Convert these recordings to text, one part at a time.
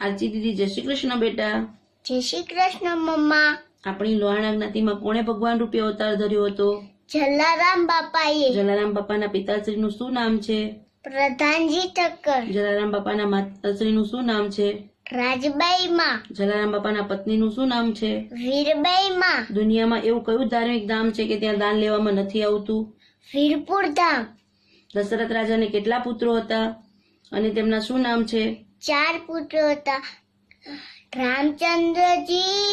આરતી દીદી જય શ્રી કૃષ્ણ બેટા. જય શ્રી કૃષ્ણ મમ્મા. આપણી લોહાણા જ્ઞાતિમાં કોણે ભગવાન રૂપે અવતાર ધર્યો હતો? જલારામ બાપાએ. જલારામ બાપાના પિતાશ્રીનું શું નામ છે? પ્રધાનજી ઠક્કર. જલારામ બાપાના માતાશ્રીનું શું નામ છે? રાજબાઈ માં. જલારામ બાપાના પત્નીનું શું નામ છે? વીરબાઈ માં. દુનિયામાં એવું કયું ધાર્મિક ધામ છે કે ત્યાં દાન લેવામાં નથી આવતું? વીરપુર ધામ. દશરથ રાજાને કેટલા પુત્રો હતા અને તેમના શું નામ છે? 4 પુત્રો હતા. રામચંદ્રજી,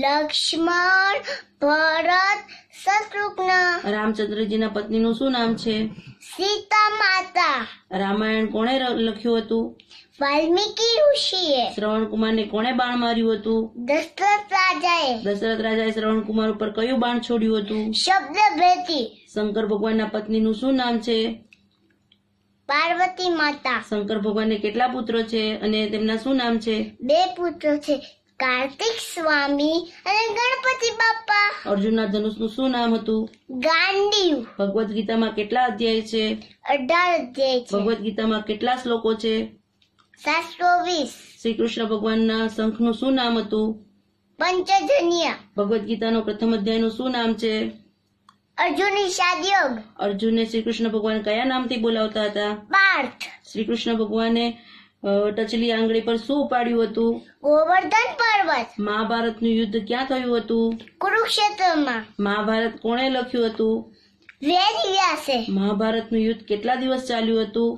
લક્ષ્મણ, ભરત, શત્રુઘ્ન. રામચંદ્રજીના પત્નીનું શું નામ છે? સીતા માતા. રામાયણ કોણે લખ્યું હતું? વાલ્મીકી ઋષિએ. શ્રવણ કુમારને કોણે બાણ માર્યું હતું? દશરથ રાજાએ. દશરથ રાજાએ શ્રવણ કુમાર ઉપર કયું બાણ છોડ્યું હતું? શબ્દ ભેદી. શંકર ભગવાનના પત્નીનું શું નામ છે? પાર્વતી માતા. શંકર ભગવાનને કેટલા પુત્રો છે અને તેમના શું નામ છે? 2 પુત્રો છે, કાર્તિક સ્વામી અને ગણપતિ બાપા. અર્જુનના ધનુષનું શું નામ હતું? ગાંડીવ. ભગવદ્ ગીતામાં કેટલા અધ્યાય છે? 18 અધ્યાય છે. ભગવદ્ ગીતામાં કેટલા શ્લોકો છે? 720. શ્રી કૃષ્ણ ભગવાનના શંખનું શું નામ હતું? પંચજન્ય. ભગવદ્ ગીતાનો પ્રથમ અધ્યાયનું શું નામ છે? અર્જુની શાદયોગ. અર્જુનને શ્રી કૃષ્ણ ભગવાન કયા નામથી બોલાવતા હતા? પાર્થ. શ્રી કૃષ્ણ ભગવાને ટચલી આંગળી પર શું ઉપાડ્યું હતું? ગોવર્ધન પર્વત. મહાભારતનું યુદ્ધ ક્યાં થયું હતું? કુરુક્ષેત્રમાં. મહાભારત કોણે લખ્યું હતું? વેદ વ્યાસે. મહાભારતનું યુદ્ધ કેટલા દિવસ ચાલ્યું હતું?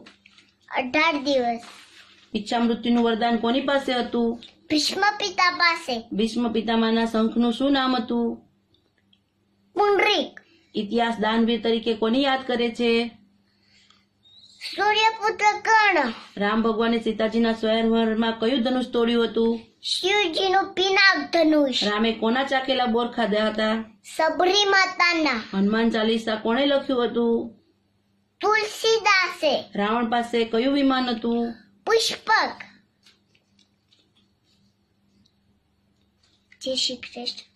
18 દિવસ. ઈચ્છા મૃત્યુનું વરદાન કોની પાસે હતું? ભીષ્મ પિતા પાસે. ભીષ્મ પિતામહના શંખનું શું નામ હતું? પુંડરીક. ઇતિહાસ દાનવીર તરીકે કોની યાદ કરે છે? સૂર્યપુત્ર કર્ણ. રામ ભગવાને સીતાજીના સ્વયંવરમાં કયું ધનુષ તોડ્યું હતું? શિવજીનું પિનાક ધનુષ. રામે કોના ચાકેલા બોર ખાધા હતા? સબરી માતાના. હનુમાન ચાલીસા કોણે લખ્યું હતું? તુલસીદાસે. રાવણ પાસે કયું વિમાન હતું? પુષ્પક. જય શ્રી કૃષ્ણ.